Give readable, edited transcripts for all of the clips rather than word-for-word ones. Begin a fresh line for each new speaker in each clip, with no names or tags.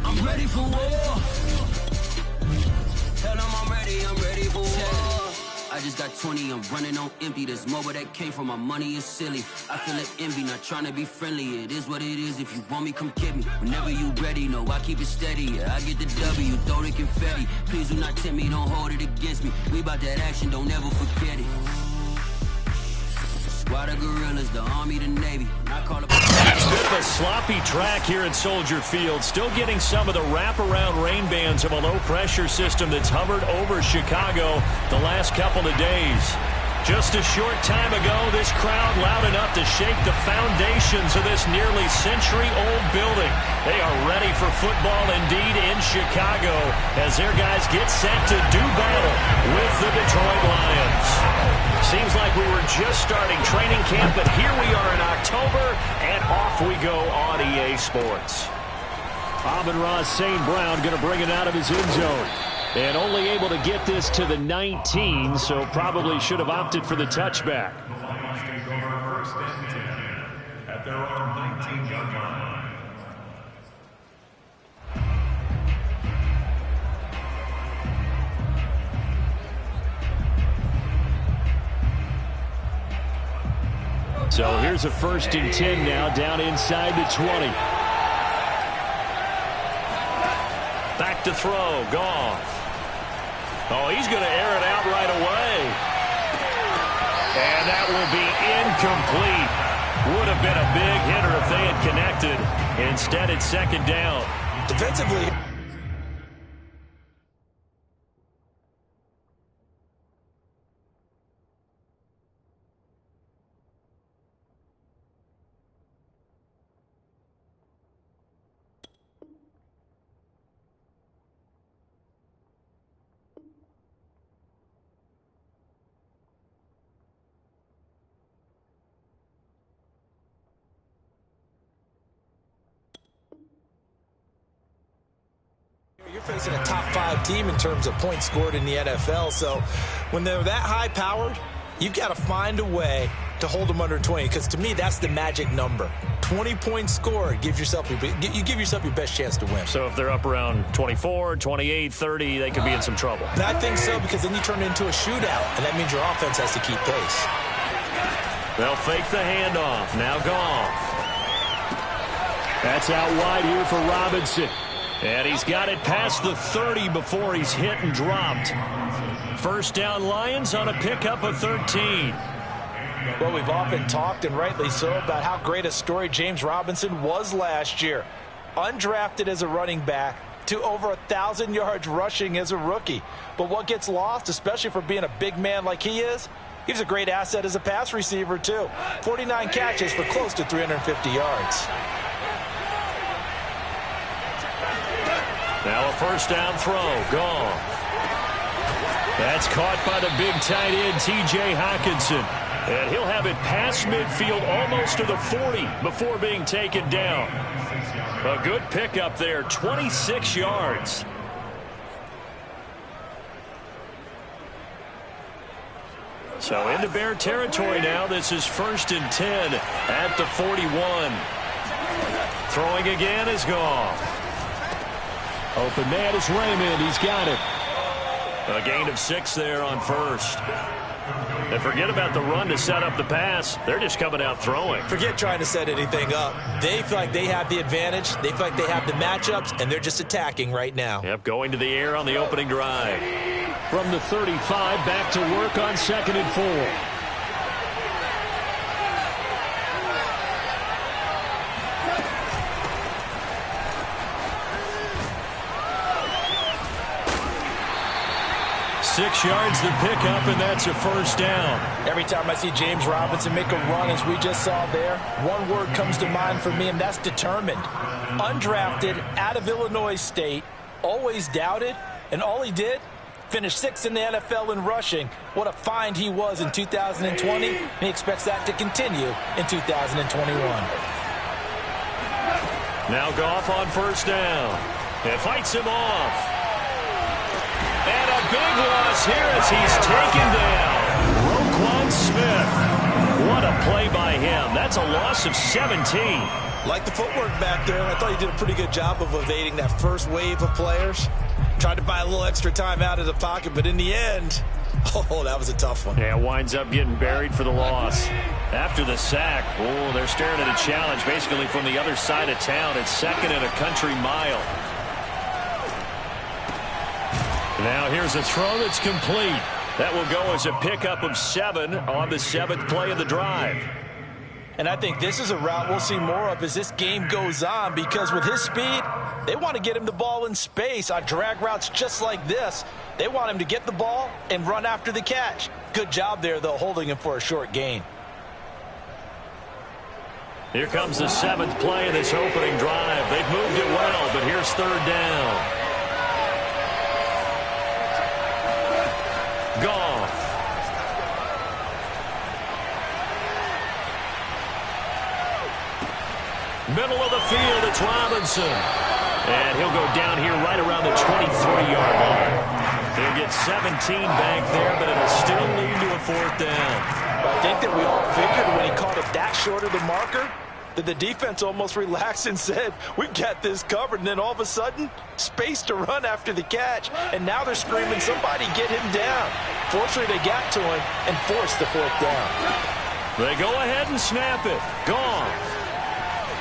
I'm ready for war. Tell them I'm ready for war. I just got 20, I'm running on empty. This mobile that came from my money is silly. I feel like envy, not trying to be friendly. It is what it is, if you want me, come get me. Whenever you ready, no, I keep it steady. Yeah, I get the W, throw the confetti. Please do not tempt me, don't hold it against me. We about that action, don't ever forget it. Squad of gorillas, the Army, the Navy. I call it.
It's a bit of a sloppy track here at Soldier Field. Still getting some of the wraparound rain bands of a low-pressure system that's hovered over Chicago the last couple of days. Just a short time ago, this crowd loud enough to shake the foundations of this nearly century-old building. They are ready for football indeed in Chicago as their guys get set to do battle with the Detroit Lions. Seems like we were just starting training camp, but here we are in October, and off we go on EA Sports.
Amon-Ra St. Brown going to bring it out of his end zone. And only able to get this to the 19, so probably should have opted for the touchback.
At their own 19-yard line.
So here's a 1st and 10 now, down inside the 20.
Back to throw, Goff. Oh, he's going to air it out right away. And that will be incomplete. Would have been a big hitter if they had connected. Instead, it's 2nd down.
Defensively. You're facing a top 5 team in terms of points scored in the NFL, so when they're that high-powered, you've got to find a way to hold them under 20, because to me, that's the magic number. 20 points scored, you give yourself your best chance to win.
So if they're up around 24, 28, 30, they could be in some trouble.
And I think so, because then you turn it into a shootout, and that means your offense has to keep pace.
They'll fake the handoff. Now Goff.
That's out wide here for Robinson.
And he's got it past the 30 before he's hit and dropped. 1st down Lions on a pickup of 13.
Well, we've often talked, and rightly so, about how great a story James Robinson was last year. Undrafted as a running back to over 1,000 yards rushing as a rookie. But what gets lost, especially for being a big man like he is, he's a great asset as a pass receiver, too. 49 catches for close to 350 yards.
Now a 1st down throw. Gone. That's caught by the big tight end, T.J. Hockenson. And he'll have it past midfield almost to the 40 before being taken down. A good pickup there, 26 yards. So into Bear territory now. This is 1st and 10 at the 41. Throwing again is Goff.
Open man is Raymond. He's got it.
A gain of 6 there on 1st. And forget about the run to set up the pass. They're just coming out throwing.
Forget trying to set anything up. They feel like they have the advantage. They feel like they have the matchups, and they're just attacking right now.
Yep, going to the air on the opening drive.
From the 35, back to work on 2nd and 4.
6 yards the pickup, and that's a 1st down.
Every time I see James Robinson make a run, as we just saw there, one word comes to mind for me, and that's determined. Undrafted, out of Illinois State, always doubted, and all he did, finished 6th in the NFL in rushing. What a find he was in 2020, and he expects that to continue in 2021.
Now Goff on 1st down. It fights him off. And a big loss here as he's taken down. Roquan Smith
What a play by him. That's a loss of 17.
Like the footwork back there, I thought he did a pretty good job of evading that first wave of players. Tried to buy a little extra time out of the pocket, but in the end, oh, that was a tough one.
Yeah, winds up getting buried for the loss. After the sack, oh, they're staring at a challenge basically from the other side of town. It's 2nd and a country mile. Now here's a throw that's complete. That will go as a pickup of 7 on the 7th play of the drive.
And I think this is a route we'll see more of as this game goes on, because with his speed, they want to get him the ball in space on drag routes just like this. They want him to get the ball and run after the catch. Good job there, though, holding him for a short gain.
Here comes the 7th play of this opening drive. They've moved it well, but here's 3rd down. Goff. Middle of the field, it's Robinson. And he'll go down here right around the 23-yard line. He'll get 17 back there, but it'll still lead to a 4th down.
I think that we all figured when he caught it that short of the marker that the defense almost relaxed and said, we've got this covered. And then all of a sudden, space to run after the catch. And now they're screaming, somebody get him down. Fortunately, they got to him and forced the 4th down.
They go ahead and snap it. Gone.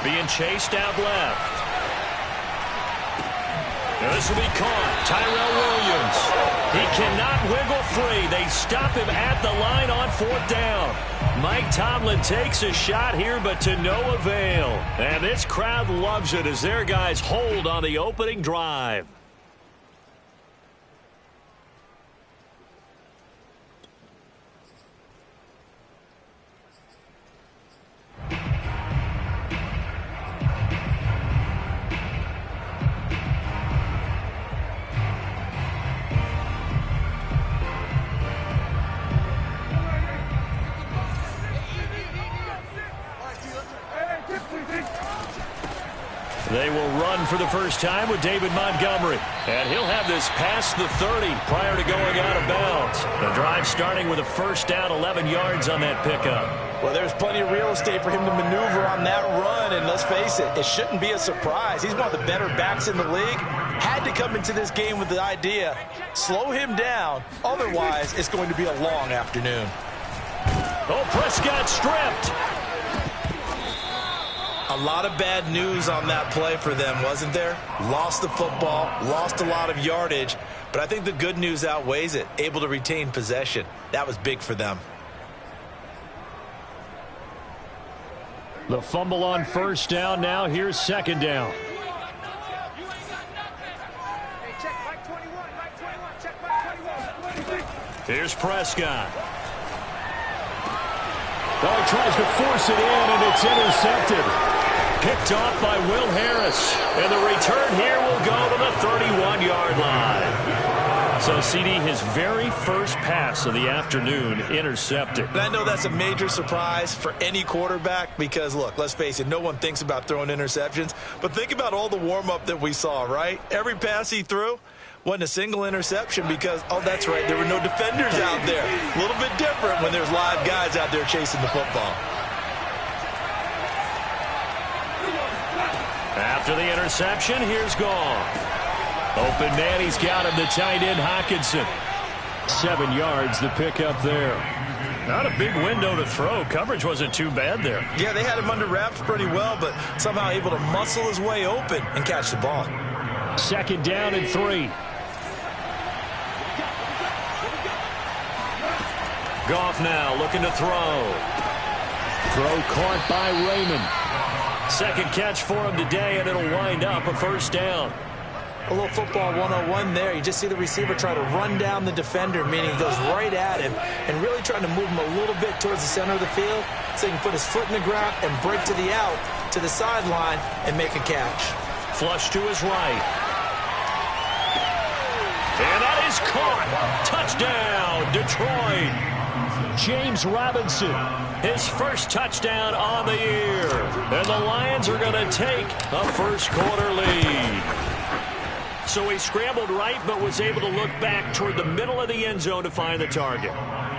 Being chased out left. Now this will be caught. Tyrell Williams. He cannot wiggle free. They stop him at the line on 4th down. Mike Tomlin takes a shot here, but to no avail. And this crowd loves it as their guys hold on the opening drive. They will run for the first time with David Montgomery. And he'll have this past the 30 prior to going out of bounds. The drive starting with a 1st down, 11 yards on that pickup.
Well, there's plenty of real estate for him to maneuver on that run. And let's face it, it shouldn't be a surprise. He's one of the better backs in the league. Had to come into this game with the idea, slow him down. Otherwise, it's going to be a long afternoon.
Oh, Prescott stripped.
A lot of bad news on that play for them, wasn't there? Lost the football, lost a lot of yardage, but I think the good news outweighs it. Able to retain possession. That was big for them.
The fumble on 1st down. Now here's 2nd down. Here's Prescott. Oh, he tries to force it in, and it's intercepted. Picked off by Will Harris. And the return here will go to the 31-yard line. So, CD, his very first pass of the afternoon intercepted.
And I know that's a major surprise for any quarterback because, look, let's face it, no one thinks about throwing interceptions. But think about all the warm-up that we saw, right? Every pass he threw wasn't a single interception because, oh, that's right, there were no defenders out there. A little bit different when there's live guys out there chasing the football.
After the interception, here's Goff. Open man, he's got him, the tight end, Hockenson. 7 yards, the pickup there. Not a big window to throw. Coverage wasn't too bad there.
Yeah, they had him under wraps pretty well, but somehow able to muscle his way open and catch the ball.
2nd down and 3. Goff now looking to throw. Throw caught by Raymond. 2nd catch for him today, and it'll wind up a 1st down.
A little football 101 there. You just see the receiver try to run down the defender, meaning he goes right at him and really trying to move him a little bit towards the center of the field so he can put his foot in the ground and break to the out, to the sideline, and make a catch.
Flush to his right. And that is caught. Touchdown, Detroit. James Robinson, his first touchdown on the year. And the Lions are going to take a 1st quarter lead. So he scrambled right, but was able to look back toward the middle of the end zone to find the target.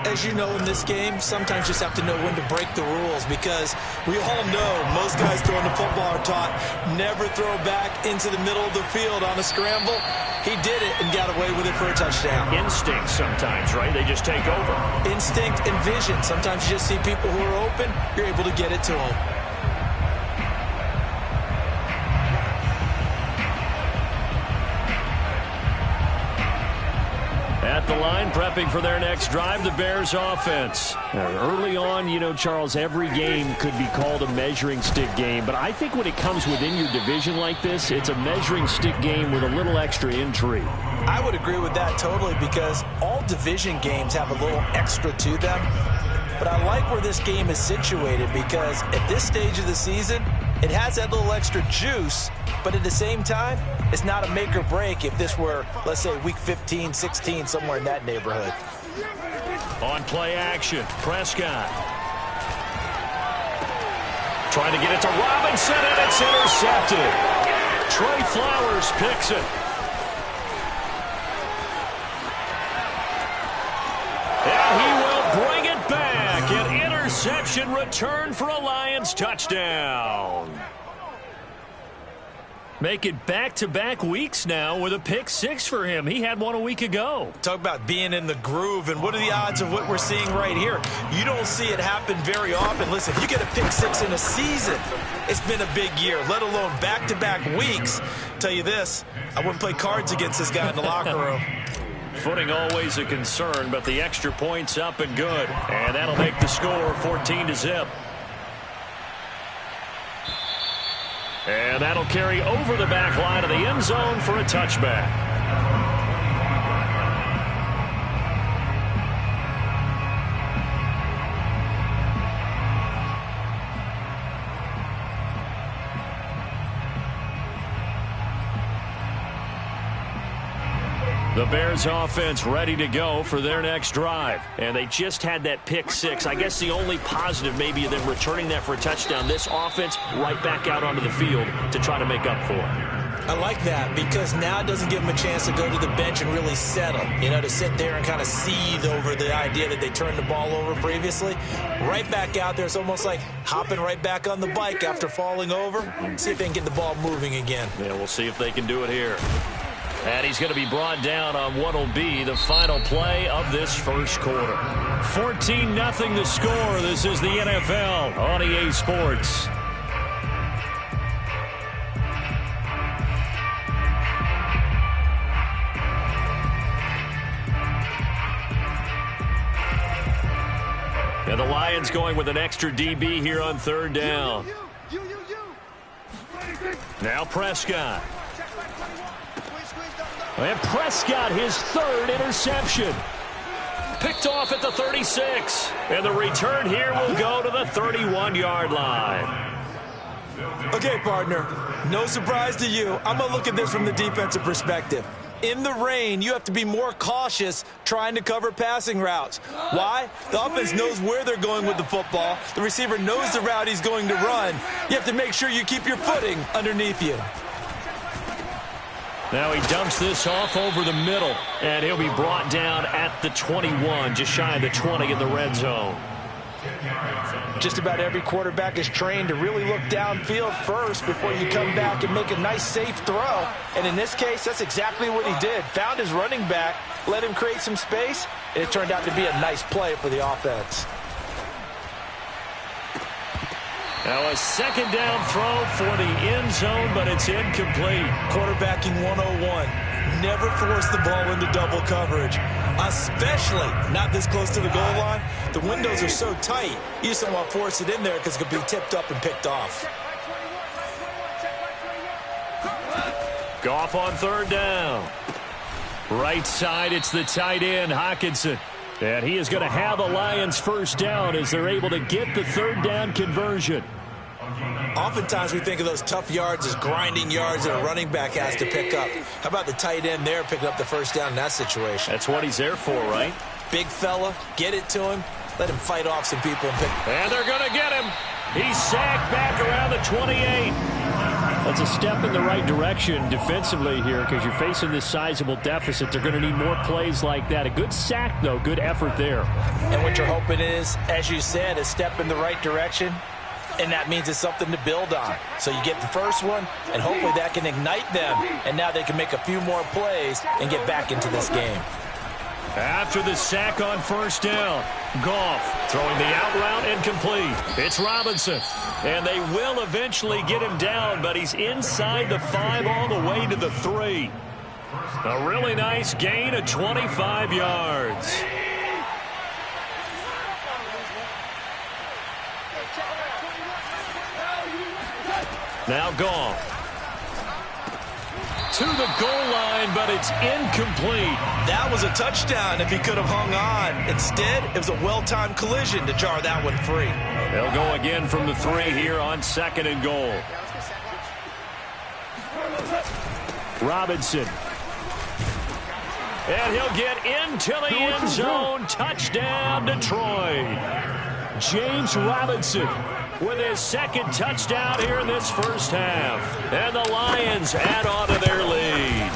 as you know in this game, sometimes you just have to know when to break the rules, because we all know most guys throwing the football are taught never throw back into the middle of the field on a scramble. He did it and got away with it for a touchdown.
Instinct sometimes, right? They just take over.
Instinct and vision. Sometimes you just see people who are open, you're able to get it to them.
At the line, prepping for their next drive, the Bears offense. Early on, you know, Charles, every game could be called a measuring stick game. But I think when it comes within your division like this, it's a measuring stick game with a little extra intrigue.
I would agree with that totally, because all division games have a little extra to them. But I like where this game is situated, because at this stage of the season, it has that little extra juice, but at the same time, it's not a make or break if this were, let's say, week 15, 16, somewhere in that neighborhood.
On play action, Prescott. Trying to get it to Robinson, and it's intercepted. Trey Flowers picks it. And he will bring it back. An interception return for a Lions touchdown. Make it back-to-back weeks now with a pick six for him. He had one a week ago.
Talk about being in the groove, and what are the odds of what we're seeing right here? You don't see it happen very often. Listen, you get a pick six in a season, it's been a big year, let alone back-to-back weeks. Tell you this, I wouldn't play cards against this guy in the locker room.
Footing always a concern, but the extra point's up and good. And that'll make the score 14-0. And that'll carry over the back line of the end zone for a touchback. The Bears offense ready to go for their next drive. And they just had that pick six. I guess the only positive maybe of them returning that for a touchdown. This offense right back out onto the field to try to make up for it.
I like that, because now it doesn't give them a chance to go to the bench and really settle. You know, to sit there and kind of seethe over the idea that they turned the ball over previously. Right back out there. It's almost like hopping right back on the bike after falling over. See if they can get the ball moving again.
Yeah, we'll see if they can do it here. And he's going to be brought down on what will be the final play of this first quarter. 14-0 the score. This is the NFL on EA Sports. And the Lions going with an extra DB here on third down. Now Prescott. And Prescott, his third interception. Picked off at the 36. And the return here will go to the 31-yard line.
Okay, partner, no surprise to you. I'm going to look at this from the defensive perspective. In the rain, you have to be more cautious trying to cover passing routes. Why? The offense knows where they're going with the football. The receiver knows the route he's going to run. You have to make sure you keep your footing underneath you.
Now he dumps this off over the middle, and he'll be brought down at the 21, just shy of the 20 in the red zone.
Just about every quarterback is trained to really look downfield first before you come back and make a nice, safe throw. And in this case, that's exactly what he did. Found his running back, let him create some space, and it turned out to be a nice play for the offense.
Now a second down throw for the end zone, but it's incomplete.
Quarterbacking 101. Never force the ball into double coverage, especially not this close to the goal line. The windows are so tight, you just don't want to force it in there because it could be tipped up and picked off.
Goff on third down. Right side, it's the tight end, Hockenson. And he is going to have the Lions first down as they're able to get the third down conversion.
Oftentimes we think of those tough yards as grinding yards that a running back has to pick up. How about the tight end there picking up the first down in that situation?
That's what he's there for, right?
Big fella, get it to him, let him fight off some people and pick.
And they're going to get him. He's sacked back around the 28. That's a step in the right direction defensively here because you're facing this sizable deficit. They're going to need more plays like that. A good sack, though. Good effort there.
And what you're hoping is, as you said, a step in the right direction, and that means it's something to build on. So you get the first one, and hopefully that can ignite them, and now they can make a few more plays and get back into this game.
After the sack on first down, Goff throwing the out route incomplete. It's Robinson, and they will eventually get him down, but he's inside the 5 all the way to the 3. A really nice gain of 25 yards. Now Goff to the goal line, but it's incomplete.
That was a touchdown if he could have hung on. Instead, it was a well-timed collision to jar that one free.
They'll go again from the 3 here on 2nd and goal. Robinson. And he'll get into the end zone. Touchdown, Detroit. James Robinson with his 2nd touchdown here in this first half. And the Lions add on to their lead.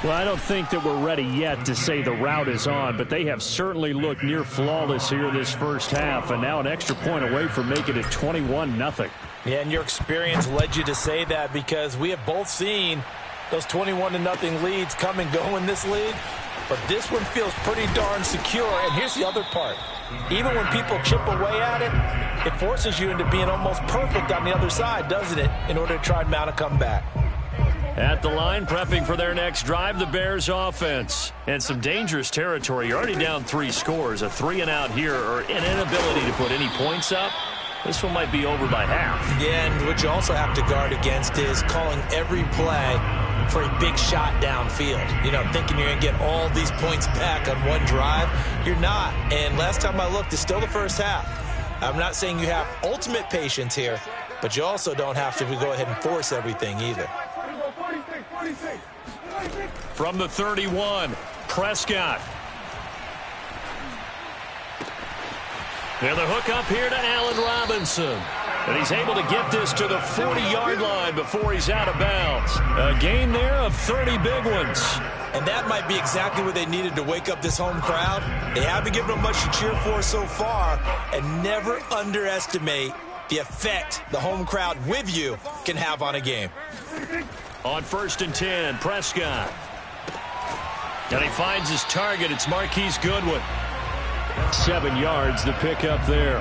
Well, I don't think that we're ready yet to say the route is on, but they have certainly looked near flawless here in this first half, and now an extra point away from making it 21-0.
Yeah, and your experience led you to say that because we have both seen those 21-0 leads come and go in this league. But this one feels pretty darn secure. And here's the other part. Even when people chip away at it, it forces you into being almost perfect on the other side, doesn't it, in order to try and mount a comeback.
At the line, prepping for their next drive, the Bears offense. And some dangerous territory. You're already down 3 scores. A 3-and-out here, or an inability to put any points up. This one might be over by half.
Yeah, and what you also have to guard against is calling every play for a big shot downfield. You know, thinking you're going to get all these points back on one drive. You're not. And last time I looked, it's still the first half. I'm not saying you have ultimate patience here, but you also don't have to go ahead and force everything either.
From the 31, Prescott. And the hook up here to Allen Robinson. And he's able to get this to the 40-yard line before he's out of bounds. A gain there of 30 big ones.
And that might be exactly what they needed to wake up this home crowd. They haven't given them much to cheer for so far. And never underestimate the effect the home crowd with you can have on a game.
On 1st and 10, Prescott. And he finds his target. It's Marquise Goodwin. 7 yards, the pickup there.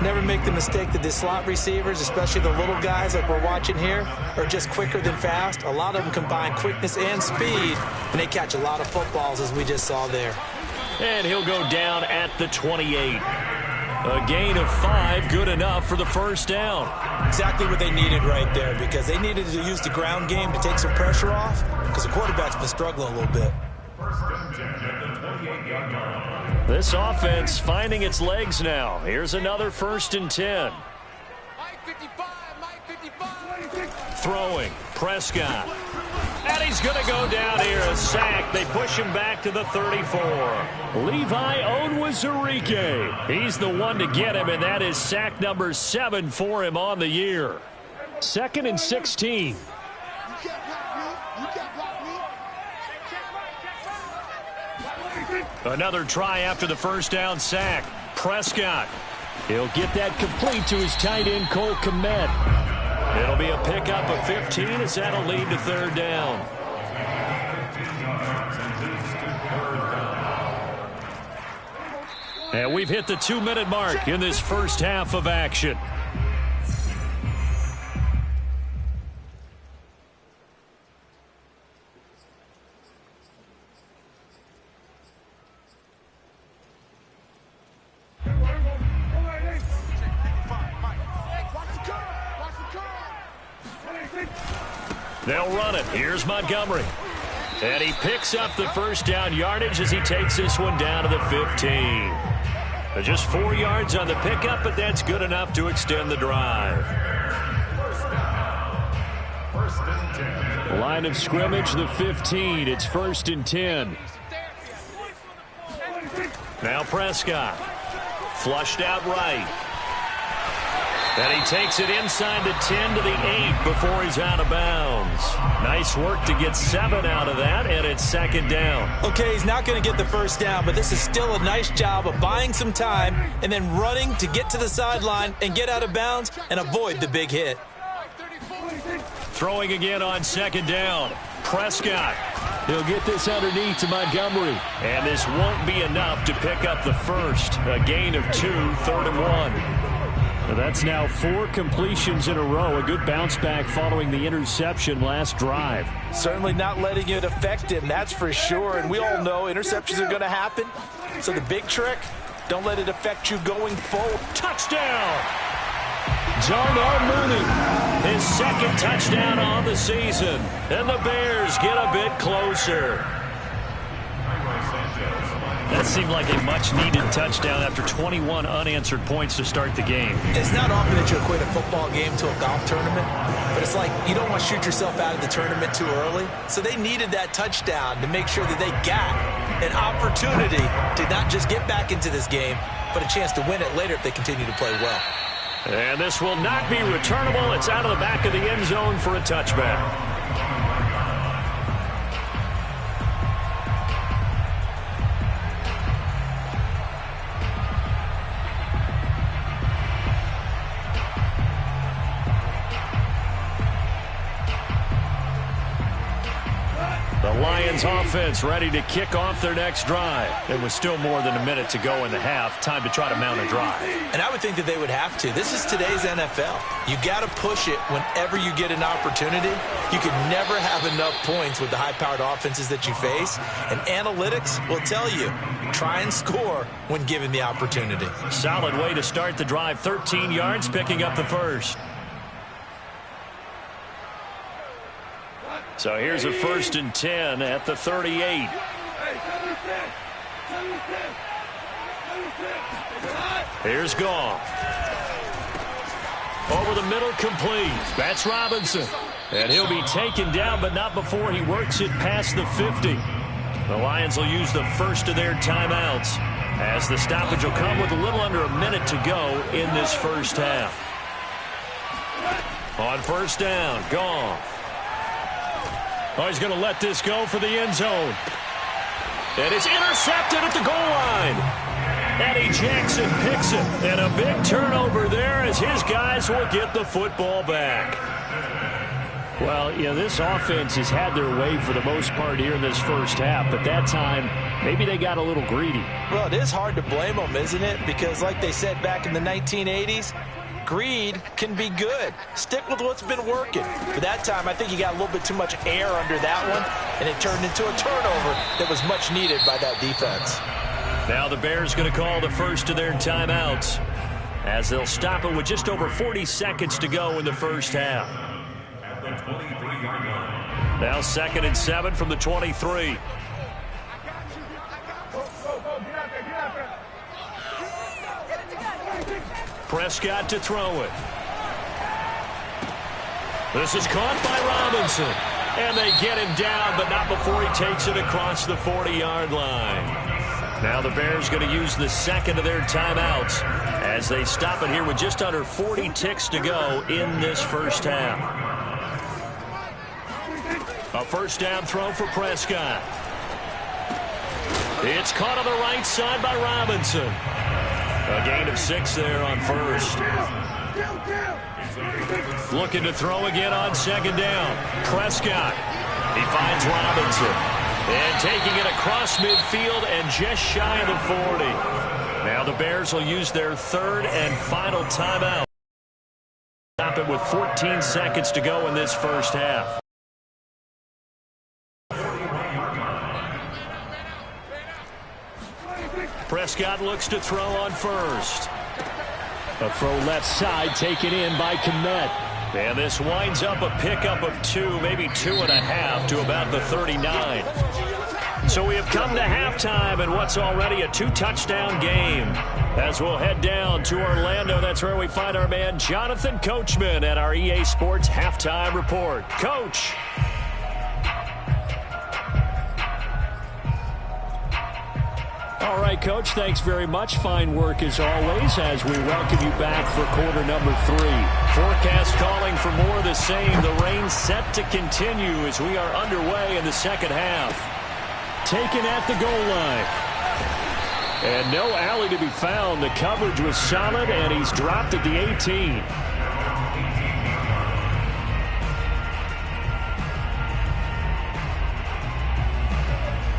Never make the mistake that the slot receivers, especially the little guys like we're watching here, are just quicker than fast. A lot of them combine quickness and speed, and they catch a lot of footballs, as we just saw there.
And he'll go down at the 28. A gain of 5, good enough for the first down.
Exactly what they needed right there, because they needed to use the ground game to take some pressure off, because the quarterback's been struggling a little bit.
This offense finding its legs now. Here's another 1st and 10. Throwing, Prescott. And he's going to go down here, a sack. They push him back to the 34. Levi Onwuzurike. He's the one to get him, and that is sack number 7 for him on the year. 2nd and 16. Another try after the first down sack. Prescott. He'll get that complete to his tight end, Cole Kmet. It'll be a pickup of 15 as that'll lead to 3rd down. And we've hit the 2-minute mark in this first half of action. They'll run it. Here's Montgomery. And he picks up the first down yardage as he takes this one down to the 15. Just 4 yards on the pickup, but that's good enough to extend the drive. Line of scrimmage, the 15. It's 1st and 10. Now Prescott. Flushed out right. And he takes it inside the 10 to the 8 before he's out of bounds. Nice work to get 7 out of that, and it's second down.
Okay, he's not going to get the first down, but this is still a nice job of buying some time and then running to get to the sideline and get out of bounds and avoid the big hit.
Throwing again on second down. Prescott. He'll get this underneath to Montgomery. And this won't be enough to pick up the first. A gain of 2, 3rd and 1. That's now 4 completions in a row. A good bounce back following the interception last drive.
Certainly not letting it affect him, that's for sure. And we all know interceptions are going to happen. So the big trick, don't let it affect you going forward.
Touchdown! Darnell Mooney, his second touchdown on the season. And the Bears get a bit closer. That seemed like a much-needed touchdown after 21 unanswered points to start the game.
It's not often that you equate a football game to a golf tournament, but it's like you don't want to shoot yourself out of the tournament too early. So they needed that touchdown to make sure that they got an opportunity to not just get back into this game, but a chance to win it later if they continue to play well.
And this will not be returnable. It's out of the back of the end zone for a touchback. The Lions offense ready to kick off their next drive. It was still more than a minute to go in the half. Time to try to mount a drive.
And I would think that they would have to. This is today's NFL. You got to push it whenever you get an opportunity. You can never have enough points with the high-powered offenses that you face. And analytics will tell you, try and score when given the opportunity.
Solid way to start the drive. 13 yards, picking up the first. So here's a 1st and 10 at the 38. Here's Goff. Over the middle, complete. That's Robinson. And he'll be taken down, but not before he works it past the 50. The Lions will use the first of their timeouts, as the stoppage will come with a little under a minute to go in this first half. On first down, Goff. Oh, he's going to let this go for the end zone. And it's intercepted at the goal line. Eddie Jackson picks it. And a big turnover there as his guys will get the football back. Well, you know, this offense has had their way for the most part here in this first half. But that time, maybe they got a little greedy.
Well, it is hard to blame them, isn't it? Because like they said back in the 1980s, greed can be good. Stick with what's been working. But that time, I think he got a little bit too much air under that one, and it turned into a turnover that was much needed by that defense.
Now the Bears going to call the first of their timeouts, as they'll stop it with just over 40 seconds to go in the first half. Now 2nd and 7 from the 23. Prescott to throw it. This is caught by Robinson. And they get him down, but not before he takes it across the 40-yard line. Now the Bears going to use the second of their timeouts as they stop it here with just under 40 ticks to go in this first half. A first down throw for Prescott. It's caught on the right side by Robinson. A gain of 6 there on first. Looking to throw again on second down. Prescott. He finds Robinson. And taking it across midfield and just shy of the 40. Now the Bears will use their 3rd and final timeout. Stop it with 14 seconds to go in this first half. Prescott looks to throw on first. A throw left side taken in by Kmet. And this winds up a pickup of 2, maybe 2.5 to about the 39. So we have come to halftime in what's already a 2-touchdown game. As we'll head down to Orlando, that's where we find our man Jonathan Coachman at our EA Sports Halftime Report. Coach.
All right,
Coach. Thanks very much. Fine work as always as we welcome you back for quarter number 3. Forecast calling for more of the same. The rain set to continue as we are underway in the second half. Taken at the goal line. And no alley to be found. The coverage was solid, and he's dropped at the 18.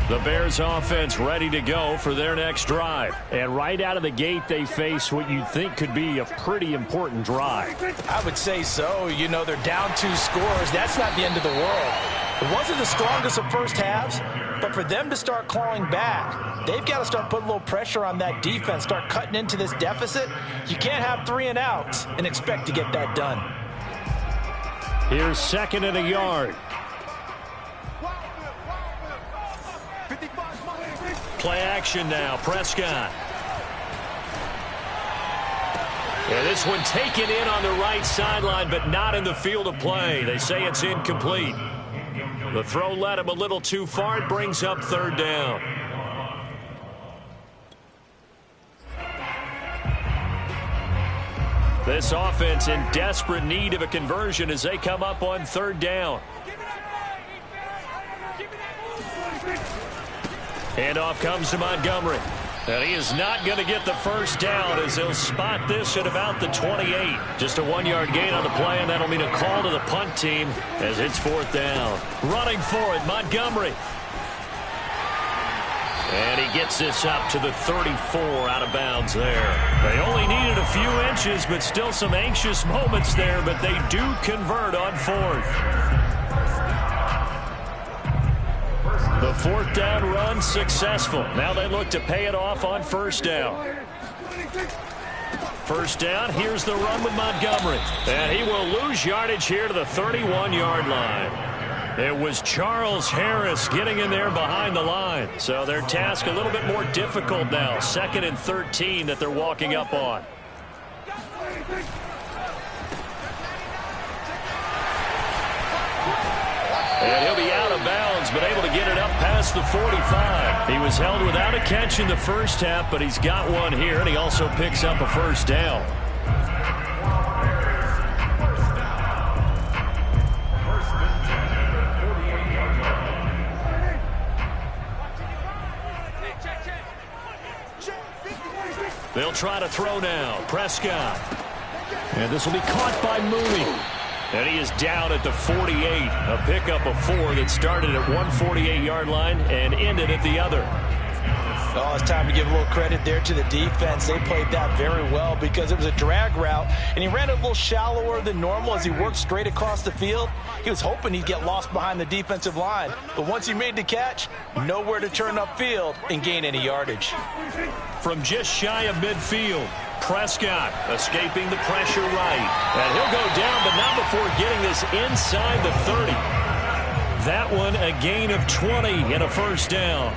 The Bears offense ready to go for their next drive. And right out of the gate, they face what you think could be a pretty important drive.
I would say so. You know, they're down 2 scores. That's not the end of the world. It wasn't the strongest of first halves, but for them to start clawing back, they've got to start putting a little pressure on that defense, start cutting into this deficit. You can't have 3 and outs and expect to get that done.
Here's 2nd and a yard. Play action now, Prescott. And this one taken in on the right sideline, but not in the field of play. They say it's incomplete. The throw led him a little too far. It brings up 3rd down. This offense in desperate need of a conversion as they come up on 3rd down. Handoff comes to Montgomery. And he is not going to get the first down as they'll spot this at about the 28. Just a 1-yard gain on the play, and that'll mean a call to the punt team as it's 4th down. Running for it, Montgomery. And he gets this up to the 34 out of bounds there. They only needed a few inches, but still some anxious moments there, but they do convert on 4th. The 4th down run successful. Now they look to pay it off on 1st down. 1st down, here's the run with Montgomery. And he will lose yardage here to the 31-yard line. It was Charles Harris getting in there behind the line. So their task a little bit more difficult now. 2nd and 13 that they're walking up on. And he'll be out of bounds, but able to get it up past the 45. He was held without a catch in the first half, but he's got one here, and he also picks up a 1st down. They'll try to throw now. Prescott. And this will be caught by Mooney. And he is down at the 48. A pickup of 4 that started at 148-yard line and ended at the other.
Oh, it's time to give a little credit there to the defense. They played that very well because it was a drag route, and he ran it a little shallower than normal as he worked straight across the field. He was hoping he'd get lost behind the defensive line, but once he made the catch, nowhere to turn upfield and gain any yardage.
From just shy of midfield, Prescott escaping the pressure right. And he'll go down, but not before getting this inside the 30. That one a gain of 20 and a 1st down.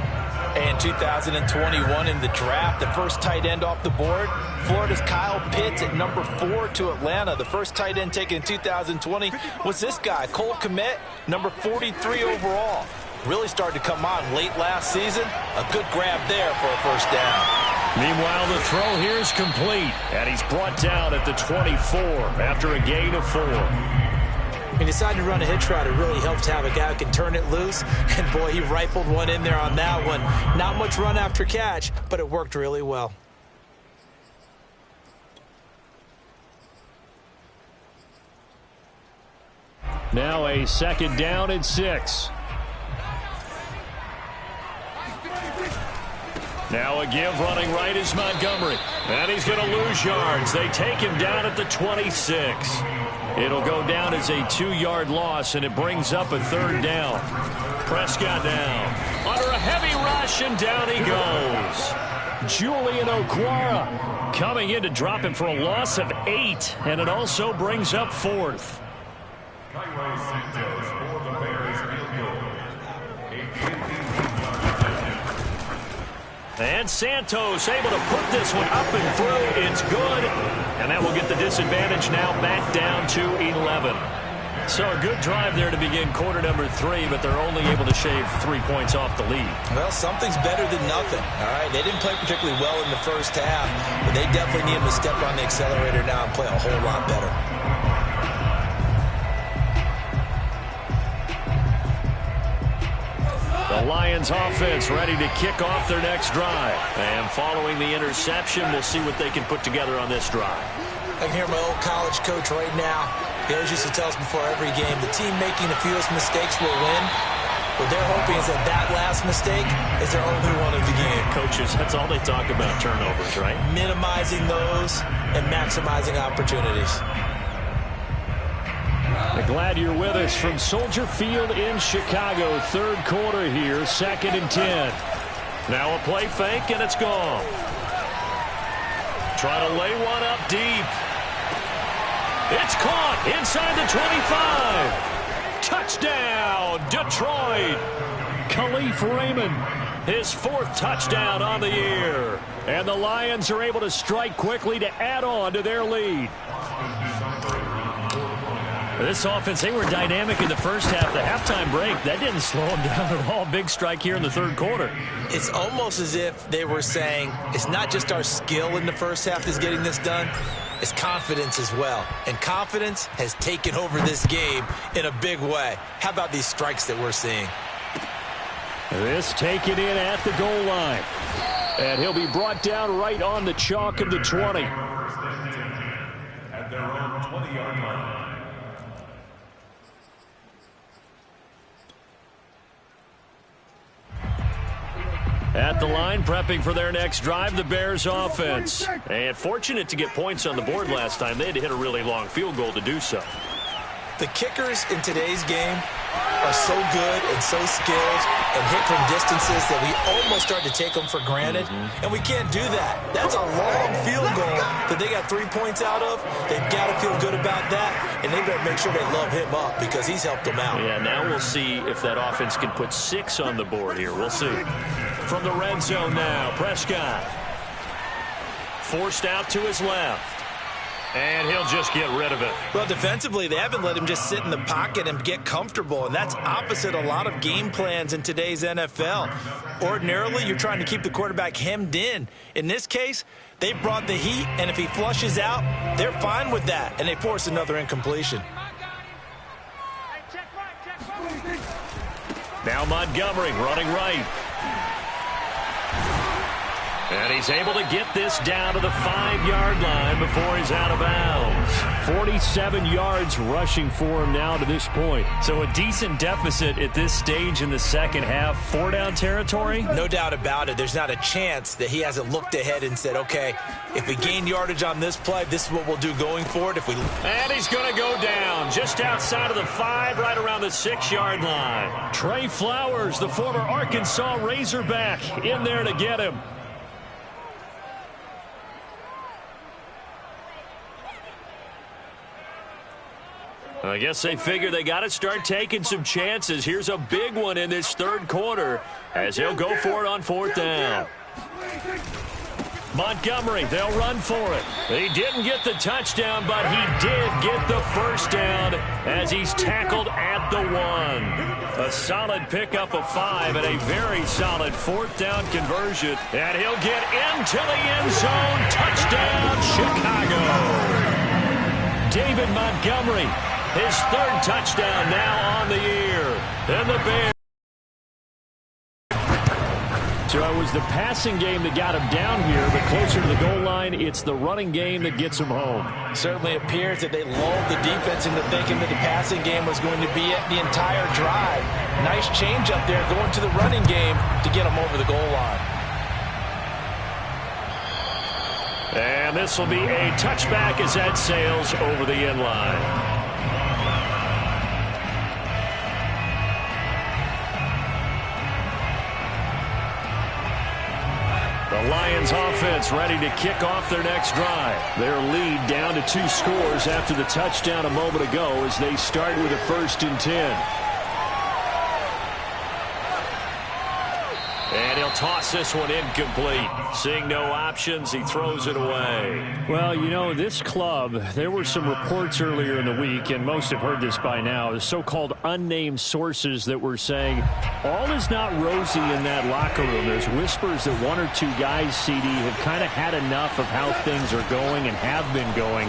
And 2021 in the draft, the first tight end off the board, Florida's Kyle Pitts at number 4 to Atlanta. The first tight end taken in 2020 was this guy, Cole Kmet, number 43 overall. Really started to come on late last season. A good grab there for a 1st down.
Meanwhile, the throw here is complete, and he's brought down at the 24 after a gain of 4.
He decided to run a hitch route. It really helps to have a guy who can turn it loose. And, boy, he rifled one in there on that one. Not much run after catch, but it worked really well.
Now a 2nd down and 6. Now a give running right is Montgomery. And he's going to lose yards. They take him down at the 26. It'll go down as a 2-yard loss, and it brings up a 3rd down. Prescott down. Under a heavy rush, and down he goes. Julian Okwara coming in to drop him for a loss of 8, and it also brings up 4th. And Santos able to put this one up and through. It's good. And that will get the disadvantage now back down to 11. So a good drive there to begin quarter number 3, but they're only able to shave 3 points off the lead.
Well, something's better than nothing, all right? They didn't play particularly well in the first half, but they definitely need them to step on the accelerator now and play a whole lot better.
The Lions offense ready to kick off their next drive. And following the interception, we'll see what they can put together on this drive.
I can hear my old college coach right now. He always used to tell us before every game, the team making the fewest mistakes will win. What they're hoping is that that last mistake is their only one of the game.
Coaches, that's all they talk about, turnovers, right?
Minimizing those and maximizing opportunities.
Glad you're with us from Soldier Field in Chicago. Third quarter here, 2nd and 10. Now a play fake, and it's gone. Try to lay one up deep. It's caught inside the 25. Touchdown, Detroit. Khalif Raymond, his 4th touchdown on the year. And the Lions are able to strike quickly to add on to their lead. This offense, they were dynamic in the first half. The halftime break, that didn't slow them down at all. Big strike here in the third quarter.
It's almost as if they were saying, it's not just our skill in the first half that's getting this done, it's confidence as well. And confidence has taken over this game in a big way. How about these strikes that we're seeing?
This taken in at the goal line. And he'll be brought down right on the chalk of the 20.
At their own 20-yard line.
At the line, prepping for their next drive, the Bears offense. And fortunate to get points on the board last time. They had to hit a really long field goal to do so.
The kickers in today's game are so good and so skilled and hit from distances that we almost start to take them for granted. And we can't do that. That's a long field goal that they got 3 points out of. They've got to feel good about that, and they better make sure they love him up because he's helped them out.
Yeah, now we'll see if that offense can put 6 on the board here. We'll see. From the red zone now, Prescott. Forced out to his left. And he'll just get rid of it.
Well, defensively, they haven't let him just sit in the pocket and get comfortable, and that's opposite a lot of game plans in today's NFL. Ordinarily, you're trying to keep the quarterback hemmed in. In this case, they brought the heat, and if he flushes out, they're fine with that, and they force another incompletion.
Now Montgomery running right. And he's able to get this down to the 5-yard line before he's out of bounds. 47 yards rushing for him now to this point. So a decent deficit at this stage in the second half. 4-down territory?
No doubt about it. There's not a chance that he hasn't looked ahead and said, okay, if we gain yardage on this play, this is what we'll do going forward.
And he's going to go down just outside of the 5, right around the 6-yard line. Trey Flowers, the former Arkansas Razorback, in there to get him. I guess they figure they got to start taking some chances. Here's a big one in this third quarter as he'll go for it on 4th down. Montgomery, they'll run for it. He didn't get the touchdown, but he did get the first down as he's tackled at the 1. A solid pickup of 5 and a very solid 4th down conversion. And he'll get into the end zone. Touchdown, Chicago. David Montgomery, his 3rd touchdown now on the year. And the Bears. So it was the passing game that got him down here, but closer to the goal line, it's the running game that gets him home.
Certainly appears that they lulled the defense into thinking that the passing game was going to be the entire drive. Nice change up there going to the running game to get him over the goal line.
And this will be a touchback as that sails over the end line. The Lions offense ready to kick off their next drive. Their lead down to 2 scores after the touchdown a moment ago as they start with a 1st and 10. And he'll They'll toss this one incomplete. Seeing no options, he throws it away.
Well, you know, this club, there were some reports earlier in the week, and most have heard this by now, the so-called unnamed sources that were saying all is not rosy in that locker room. There's whispers that one or two guys, CD, have kind of had enough of how things are going and have been going.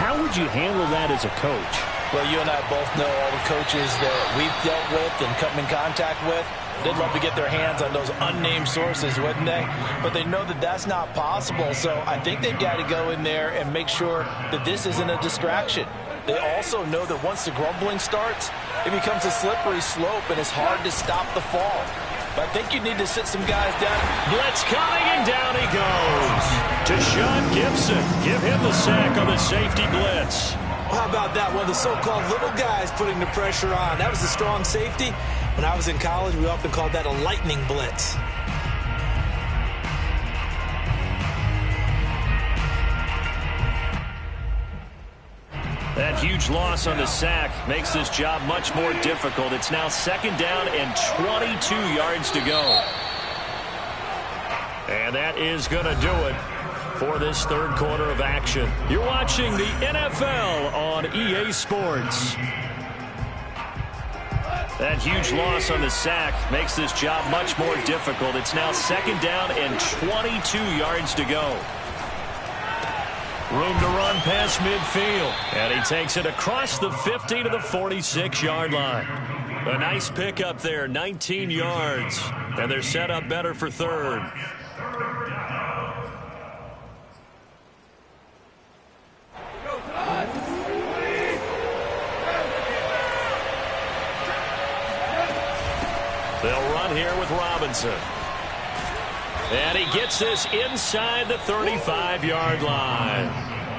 How would you handle that as a coach?
Well, you and I both know all the coaches that we've dealt with and come in contact with. They'd love to get their hands on those unnamed sources, wouldn't they? But they know that that's not possible, so I think they've got to go in there and make sure that this isn't a distraction. They also know that once the grumbling starts, it becomes a slippery slope, and it's hard to stop the fall. But I think you need to sit some guys down.
Blitz coming, and down he goes. To Sean Gibson. Give him the sack on the safety blitz.
How about that? One of the so-called little guys putting the pressure on. That was a strong safety. When I was in college, we often called that a lightning blitz.
That huge loss on the sack makes this job much more difficult. It's now 2nd down and 22 yards to go. And that is going to do it for this third quarter of action. You're watching the NFL on EA Sports. That huge loss on the sack makes this job much more difficult. It's now 2nd down and 22 yards to go. Room to run past midfield. And he takes it across the 50 to the 46-yard line. A nice pickup there, 19 yards. And they're set up better for third. They'll run here with Robinson. And he gets this inside the 35-yard line.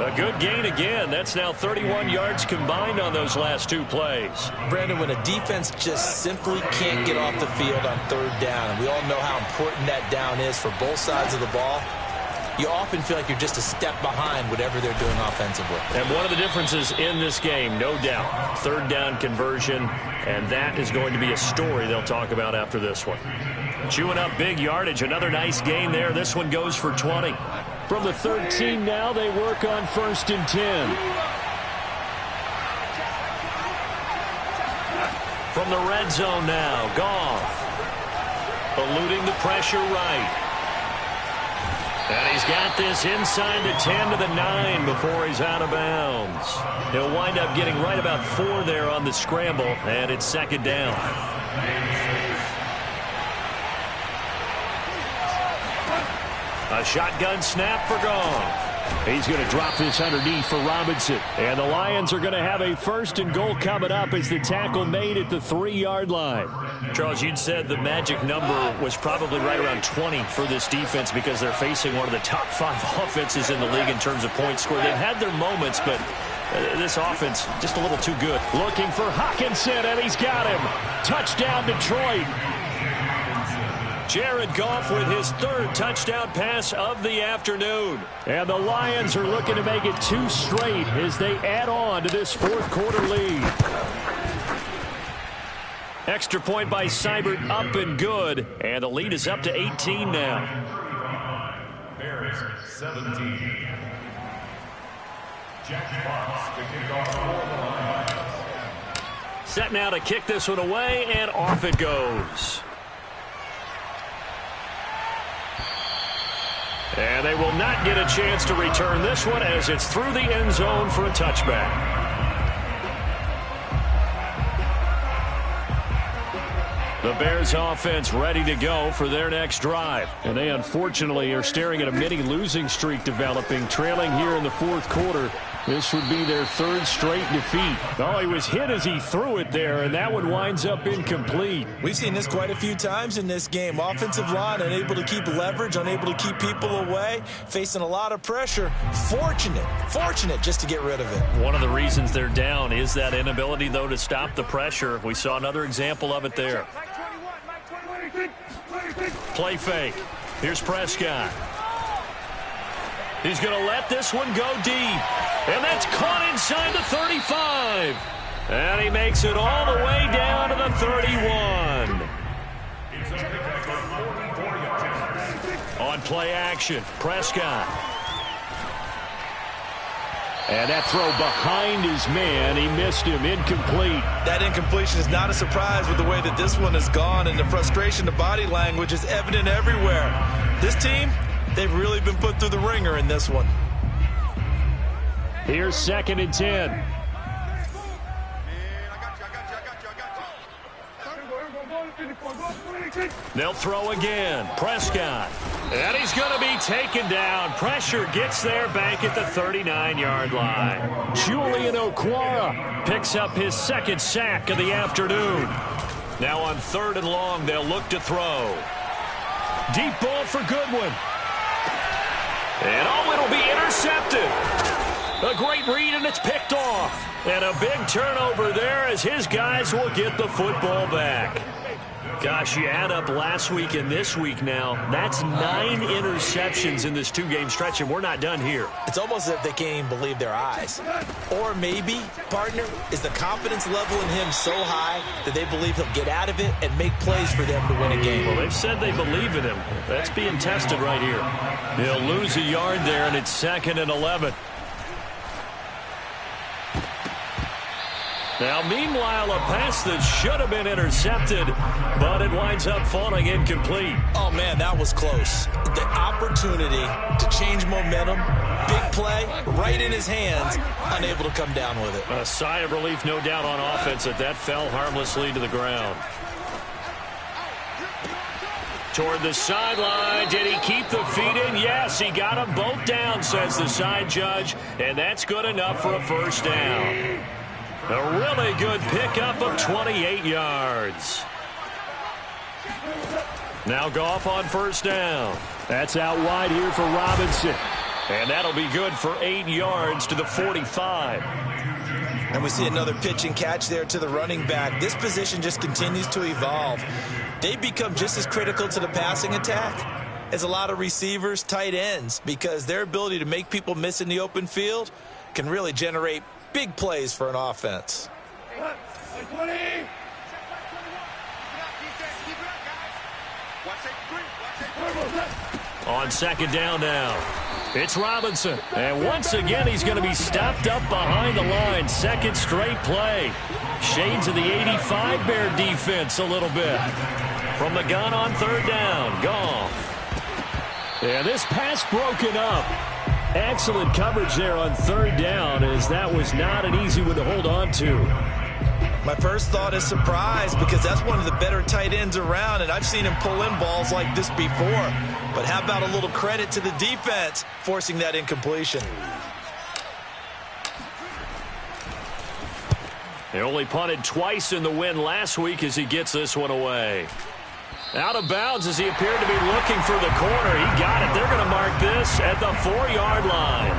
A good gain again. That's now 31 yards combined on those last two plays.
Brandon, when a defense just simply can't get off the field on 3rd down, and we all know how important that down is for both sides of the ball, you often feel like you're just a step behind whatever they're doing offensively.
And one of the differences in this game, no doubt, 3rd down conversion, and that is going to be a story they'll talk about after this one. Chewing up big yardage, another nice gain there. This one goes for 20. From the 13 now, they work on 1st and 10. From the red zone now, Goff. Eluding the pressure right. And he's got this inside the 10 to the 9 before he's out of bounds. He'll wind up getting right about 4 there on the scramble, and it's 2nd down. A shotgun snap for Goff. He's going to drop this underneath for Robinson. And the Lions are going to have a 1st and goal coming up as the tackle made at the 3-yard line. Charles, you'd said the magic number was probably right around 20 for this defense because they're facing one of the top 5 offenses in the league in terms of points scored. They've had their moments, but this offense just a little too good. Looking for Hockenson, and he's got him. Touchdown, Detroit. Jared Goff with his 3rd touchdown pass of the afternoon. And the Lions are looking to make it 2 straight as they add on to this 4th quarter lead. Extra point by Seibert, up and good. And the lead is up to 18 now.
Bears 17. Jack Fox to kick off for the Lions.
Set now to kick this one away, and off it goes. And they will not get a chance to return this one as it's through the end zone for a touchback. The Bears offense ready to go for their next drive. And they unfortunately are staring at a mini losing streak developing, trailing here in the 4th quarter. This would be their 3rd straight defeat. Oh, he was hit as he threw it there, and that one winds up incomplete.
We've seen this quite a few times in this game. Offensive line unable to keep leverage, unable to keep people away, facing a lot of pressure. Fortunate just to get rid of it.
One of the reasons they're down is that inability, though, to stop the pressure. We saw another example of it there. Play fake. Here's Prescott. He's going to let this one go deep. And that's caught inside the 35. And he makes it all the way down to the 31. play action. Prescott. And that throw behind his man. He missed him. Incomplete.
That incompletion is not a surprise with the way that this one has gone, and the frustration, the body language is evident everywhere. This team, they've really been put through the ringer in this one.
Here's 2nd and 10. They'll throw again. Prescott. And he's going to be taken down. Pressure gets there back at the 39-yard line. Julian Okwara picks up his 2nd sack of the afternoon. Now on 3rd and long, they'll look to throw. Deep ball for Goodwin. And it'll be intercepted. A great read, and it's picked off. And a big turnover there as his guys will get the football back. Gosh, you add up last week and this week now, that's 9 interceptions in this 2-game stretch, and we're not done here.
It's almost as if they can't even believe their eyes. Or maybe, partner, is the confidence level in him so high that they believe he'll get out of it and make plays for them to win a game.
Well, they've said they believe in him. That's being tested right here. He'll lose a yard there, and it's 2nd and 11. Now, meanwhile, a pass that should have been intercepted, but it winds up falling incomplete.
Oh, man, that was close. The opportunity to change momentum, big play, right in his hands, unable to come down with it.
A sigh of relief, no doubt, on offense that fell harmlessly to the ground. Toward the sideline. Did he keep the feet in? Yes, he got them both down, says the side judge, and that's good enough for a first down. A really good pickup of 28 yards. Now Goff on first down. That's out wide here for Robinson. And that'll be good for 8 yards to the 45.
And we see another pitch and catch there to the running back. This position just continues to evolve. They become just as critical to the passing attack as a lot of receivers, tight ends, because their ability to make people miss in the open field can really generate big plays for an offense.
On 2nd down now, it's Robinson. And once again, he's going to be stopped up behind the line. 2nd straight play. Shades of the 85 Bear defense a little bit. From the gun on 3rd down, Goff. And this pass broken up. Excellent coverage there on 3rd down, as that was not an easy one to hold on to.
My first thought is surprise, because that's one of the better tight ends around, and I've seen him pull in balls like this before. But how about a little credit to the defense forcing that incompletion?
They only punted twice in the win last week as he gets this one away. Out of bounds as he appeared to be looking for the corner. He got it. They're going to mark this at the 4-yard line.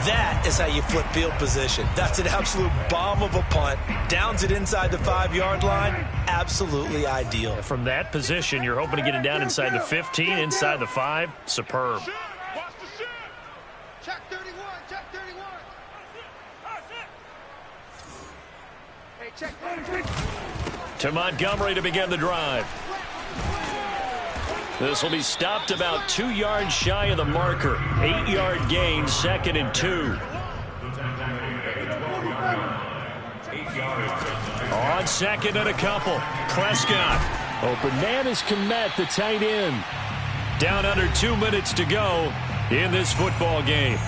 That is how you flip field position. That's an absolute bomb of a punt. Downs it inside the 5-yard line. Absolutely ideal.
From that position, you're hoping to get it down inside the 15, inside the 5. Superb.
Check 31, check 31. Hey, check 31.
To Montgomery to begin the drive. This will be stopped about 2 yards shy of the marker. 8-yard gain, 2nd and 2. On 2nd and a couple. Prescott. Open man is Kmet, the tight end. Down under 2 minutes to go in this football game.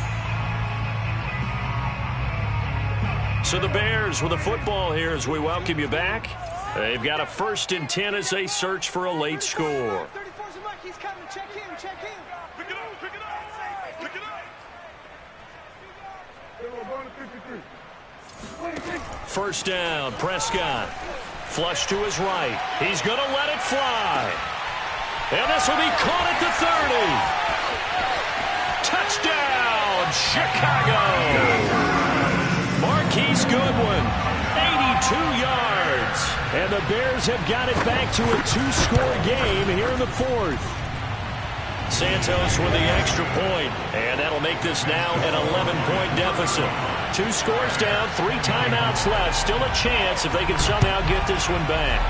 So the Bears with a football here as we welcome you back. They've got a 1st and 10 as they search for a late score.
34's a mark. He's coming. Check him. Check him. Pick it up. Pick it up. Pick it up.
1st down, Prescott. Flush to his right. He's going to let it fly. And this will be caught at the 30. Touchdown, Chicago. Marquise Goodwin, 82 yards. And the Bears have got it back to a 2-score game here in the 4th. Santos with the extra point, and that'll make this now an 11-point deficit. 2 scores down, 3 timeouts left. Still a chance if they can somehow get this one back.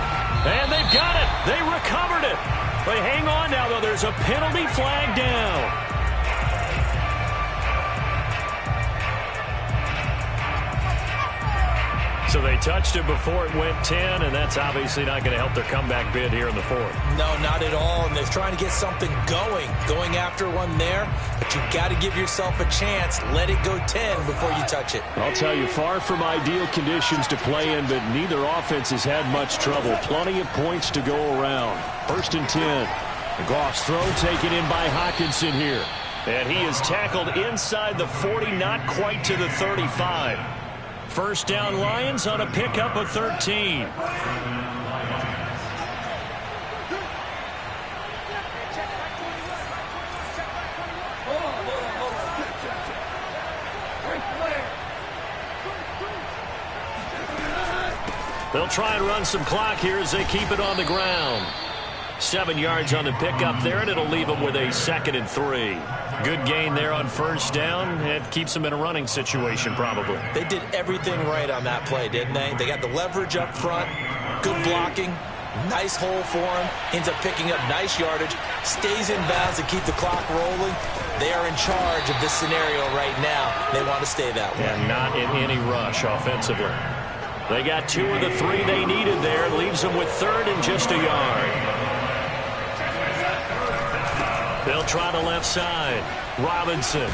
And they've got it. They recovered it. They hang on now, though. There's a penalty flag down. So they touched it before it went 10, and that's obviously not going to help their comeback bid here in the fourth.
No, not at all, and they're trying to get something going after one there, but you've got to give yourself a chance. Let it go 10 before you touch it.
I'll tell you, far from ideal conditions to play in, but neither offense has had much trouble. Plenty of points to go around. 1st and 10. Goff's throw taken in by Hockenson here. And he is tackled inside the 40, not quite to the 35. First down, Lions on a pickup of 13. They'll try and run some clock here as they keep it on the ground. 7 yards on the pickup there, and it'll leave them with a 2nd and 3. Good gain there on first down. It keeps them in a running situation, probably.
They did everything right on that play, didn't they? They got the leverage up front, good blocking, nice hole for him, ends up picking up nice yardage, stays in bounds to keep the clock rolling. They are in charge of this scenario right now. They want to stay that way.
And not in any rush offensively. They got 2 of the 3 they needed there. It leaves them with 3rd and just a yard. They'll try the left side. Robinson.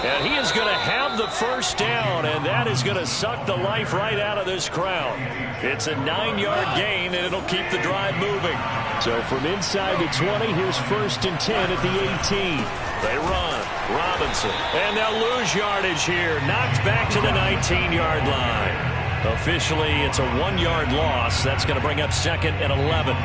And he is going to have the first down, and that is going to suck the life right out of this crowd. It's a 9-yard gain, and it'll keep the drive moving. So from inside the 20, here's 1st and 10 at the 18. They run. Robinson. And they'll lose yardage here. Knocked back to the 19-yard line. Officially, it's a 1-yard loss. That's going to bring up 2nd and 11.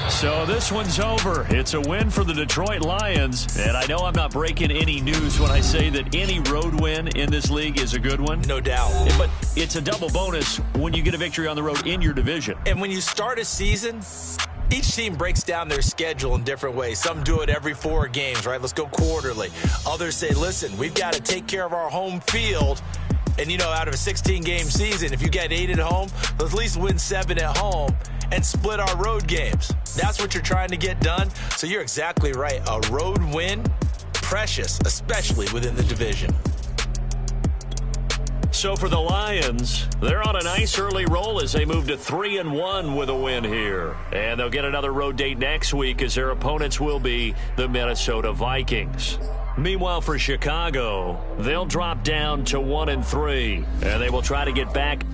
So this one's over. It's a win for the Detroit Lions. And I know I'm not breaking any news when I say that any road win in this league is a good one.
No doubt.
But it's a double bonus when you get a victory on the road in your division.
And when you start a season, each team breaks down their schedule in different ways. Some do it every 4 games, right? Let's go quarterly. Others say, listen, we've got to take care of our home field. And, you know, out of a 16-game season, if you get 8 at home, let's at least win 7 at home and split our road games. That's what you're trying to get done. So you're exactly right. A road win, precious, especially within the division.
So for the Lions, they're on a nice early roll as they move to 3-1 with a win here. And they'll get another road date next week as their opponents will be the Minnesota Vikings. Meanwhile, for Chicago, they'll drop down to 1-3, and they will try to get back